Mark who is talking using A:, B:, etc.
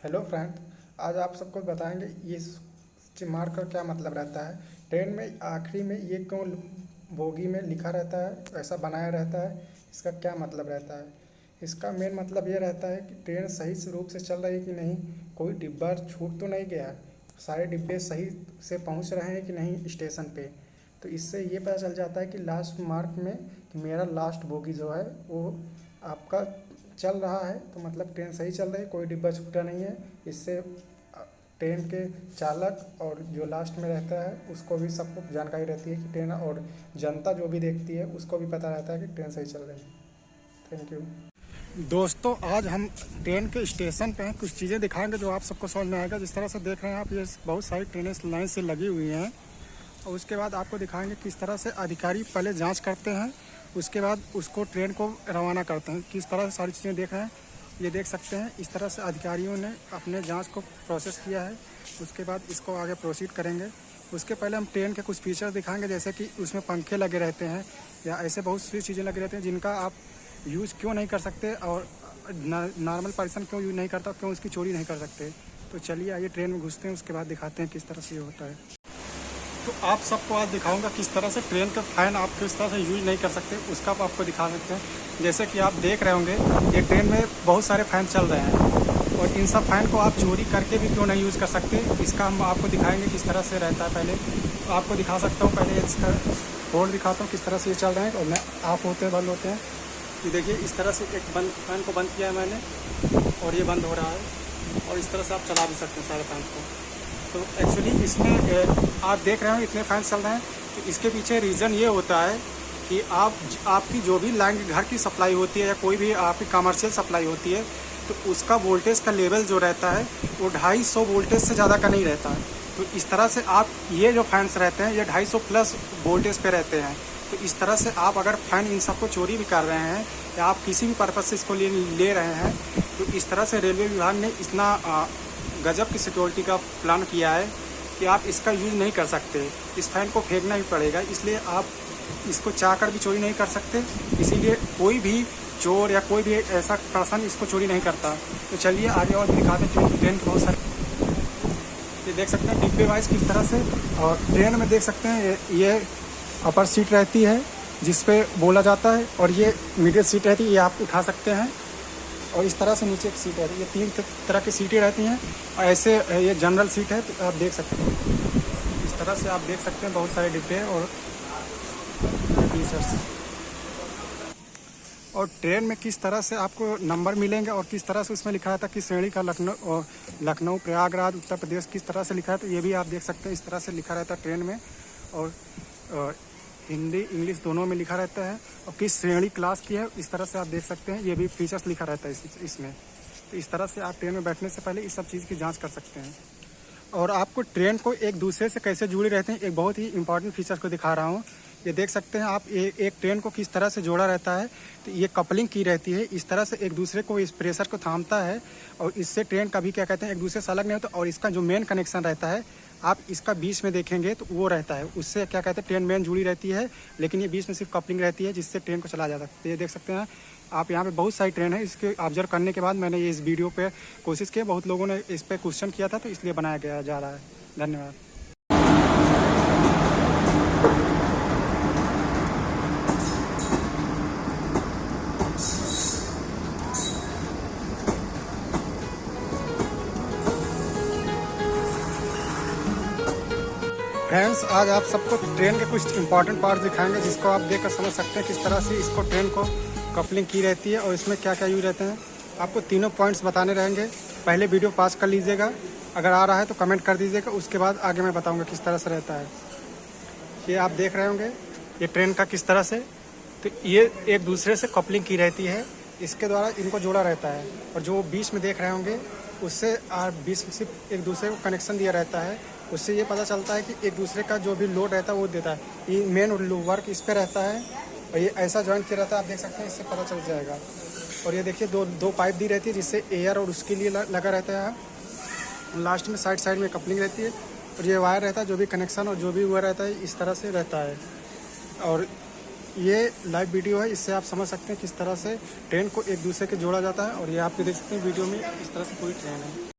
A: Hello friend, आज आप सबको बताएंगे ये मार्क का क्या मतलब रहता है। ट्रेन में आखिरी में ये क्यों बोगी में लिखा रहता है, ऐसा बनाया रहता है, इसका क्या मतलब रहता है। इसका मेन मतलब ये रहता है कि ट्रेन सही से रूप से चल रही है कि नहीं, कोई डिब्बा छूट तो नहीं गया, सारे डिब्बे सही से पहुंच रहे हैं कि नहीं स्टेशन पे। तो इससे ये पता चल जाता है कि लास्ट मार्क में कि मेरा लास्ट बोगी जो है वो आपका चल रहा है, तो मतलब ट्रेन सही चल रही है, कोई डिब्बा छूटा नहीं है। इससे ट्रेन के चालक और जो लास्ट में रहता है उसको भी सबको जानकारी रहती है कि ट्रेन, और जनता जो भी देखती है उसको भी पता रहता है कि ट्रेन सही चल रही है। Thank you. दोस्तों, आज हम ट्रेन के स्टेशन पे हैं, कुछ चीज़ें दिखाएंगे जो आप सबको समझ में आएगा। जिस तरह से देख रहे हैं आप, ये बहुत सारी ट्रेनें लाइन से लगी हुई हैं, और उसके बाद आपको दिखाएंगे किस तरह से अधिकारी पहले जांच करते हैं, उसके बाद उसको ट्रेन को रवाना करते हैं। किस तरह से सारी चीज़ें देख रहे हैं, ये देख सकते हैं। इस तरह से अधिकारियों ने अपने जांच को प्रोसेस किया है। उसके बाद इसको आगे प्रोसीड करेंगे। उसके पहले हम ट्रेन के कुछ फीचर्स दिखाएंगे, जैसे कि उसमें पंखे लगे रहते हैं या ऐसे बहुत सी चीज़ें लगे रहते हैं जिनका आप यूज़ क्यों नहीं कर सकते, और नॉर्मल पर्सन क्यों यूज़ नहीं करता, क्यों उसकी चोरी नहीं कर सकते। तो चलिए आइए ट्रेन में घुसते हैं, उसके बाद दिखाते हैं किस तरह से ये होता है। तो आप सबको आज दिखाऊंगा किस तरह से ट्रेन का फ़ैन आप किस तरह से यूज नहीं कर सकते, उसका आप आपको दिखा सकते हैं। जैसे कि आप देख रहे होंगे, ये ट्रेन में बहुत सारे फ़ैन चल रहे हैं, और इन सब फ़ैन को आप चोरी करके भी क्यों नहीं यूज़ कर सकते, इसका हम आपको दिखाएंगे किस तरह से रहता है। पहले तो आपको दिखा सकता हूँ, पहले इसका बोर्ड दिखाता हूँ किस तरह से ये चल रहे हैं, और मैं ऑफ होते हैं बंद होते हैं। ये देखिए, इस तरह से एक फ़ैन को बंद किया है मैंने, और ये बंद हो रहा है, और इस तरह से आप चला भी सकते हैं सारे फैन को। तो एक्चुअली इसमें आप देख रहे हो इतने फैन चल रहे हैं, तो इसके पीछे रीज़न ये होता है कि आपकी जो भी लाइन घर की सप्लाई होती है या कोई भी आपकी कमर्शियल सप्लाई होती है, तो उसका वोल्टेज का लेवल जो रहता है वो 250 वोल्टेज से ज़्यादा का नहीं रहता है। तो इस तरह से आप ये जो फैंस रहते हैं ये 250 प्लस वोल्टेज पे रहते हैं। तो इस तरह से आप अगर फ़ैन इन सबको चोरी भी कर रहे हैं या आप किसी भी पर्पज़ से इसको ले रहे हैं, तो इस तरह से रेलवे विभाग ने इतना गजब की सिक्योरिटी का प्लान किया है कि आप इसका यूज़ नहीं कर सकते। इस फ़ैन को फेंकना ही पड़ेगा, इसलिए आप इसको चाहकर भी चोरी नहीं कर सकते। इसीलिए कोई भी चोर या कोई भी ऐसा पर्सन इसको चोरी नहीं करता। तो चलिए आगे और दिखाते हैं। ट्रेन के बहुत सारे ये देख सकते हैं डिब्बे वाइज किस तरह से, और ट्रेन में देख सकते हैं ये अपर सीट रहती है जिस पे बोला जाता है, और ये मिडिल सीट रहती है, ये आप उठा सकते हैं, और इस तरह से नीचे एक सीट रहती है। ये 3 तरह की सीटें रहती हैं, और ऐसे ये जनरल सीट है, तो आप देख सकते हैं। इस तरह से आप देख सकते हैं बहुत सारे डिब्बे और फीचर्स। और ट्रेन में किस तरह से आपको नंबर मिलेंगे और किस तरह से उसमें लिखा रहता है किस श्रेणी का, लखनऊ, प्रयागराज, उत्तर प्रदेश, किस तरह से लिखा है, तो ये भी आप देख सकते हैं। इस तरह से लिखा रहता है ट्रेन में, और हिंदी इंग्लिश दोनों में लिखा रहता है, और किस श्रेणी क्लास की है इस तरह से आप देख सकते हैं। ये भी फीचर्स लिखा रहता है इसमें। तो इस तरह से आप ट्रेन में बैठने से पहले इस सब चीज़ की जांच कर सकते हैं। और आपको ट्रेन को एक दूसरे से कैसे जुड़े रहते हैं, एक बहुत ही इंपॉर्टेंट फीचर को दिखा रहा हूँ। ये देख सकते हैं आप, एक ट्रेन को किस तरह से जोड़ा रहता है, तो ये कपलिंग की रहती है। इस तरह से एक दूसरे को इस प्रेशर को थामता है, और इससे ट्रेन कभी क्या कहते हैं एक दूसरे से अलग नहीं होता। और इसका जो मेन कनेक्शन रहता है, आप इसका बीच में देखेंगे तो वो रहता है, उससे क्या कहते हैं ट्रेन मेन जुड़ी रहती है, लेकिन ये बीच में सिर्फ कपलिंग रहती है जिससे ट्रेन को चला जा सकता है। ये देख सकते हैं आप, यहाँ पे बहुत सारी ट्रेन है। इसके ऑब्जर्व करने के बाद मैंने ये इस वीडियो पे कोशिश की, बहुत लोगों ने इस पर क्वेश्चन किया था, तो इसलिए बनाया जा रहा है। धन्यवाद। फ्रेंड्स, आज आप सबको ट्रेन के कुछ इंपॉर्टेंट पार्ट दिखाएंगे जिसको आप देखकर समझ सकते हैं किस तरह से इसको ट्रेन को कपलिंग की रहती है, और इसमें क्या क्या यूज रहते हैं। आपको तीनों पॉइंट्स बताने रहेंगे। पहले वीडियो पास कर लीजिएगा, अगर आ रहा है तो कमेंट कर दीजिएगा, उसके बाद आगे मैं बताऊंगा किस तरह से रहता है। ये आप देख रहे होंगे ये ट्रेन का किस तरह से, तो ये एक दूसरे से कपलिंग की रहती है, इसके द्वारा इनको जोड़ा रहता है। और जो बीच में देख रहे होंगे उससे बीच में सिर्फ एक दूसरे को कनेक्शन दिया रहता है, उससे ये पता चलता है कि एक दूसरे का जो भी लोड रहता है वो देता है। ये मेन वर्क इस पर रहता है, और ये ऐसा जॉइंट किया रहता है, आप देख सकते हैं, इससे पता चल जाएगा। और ये देखिए दो पाइप दी रहती है जिससे एयर और उसके लिए लगा रहता है। लास्ट में साइड में कपलिंग रहती है, और ये वायर रहता है, जो भी कनेक्शन और जो भी वो रहता है इस तरह से रहता है। और ये लाइव वीडियो है, इससे आप समझ सकते हैं किस तरह से ट्रेन को एक दूसरे के जोड़ा जाता है। और ये आप देख सकते हैं वीडियो में इस तरह से पूरी ट्रेन है।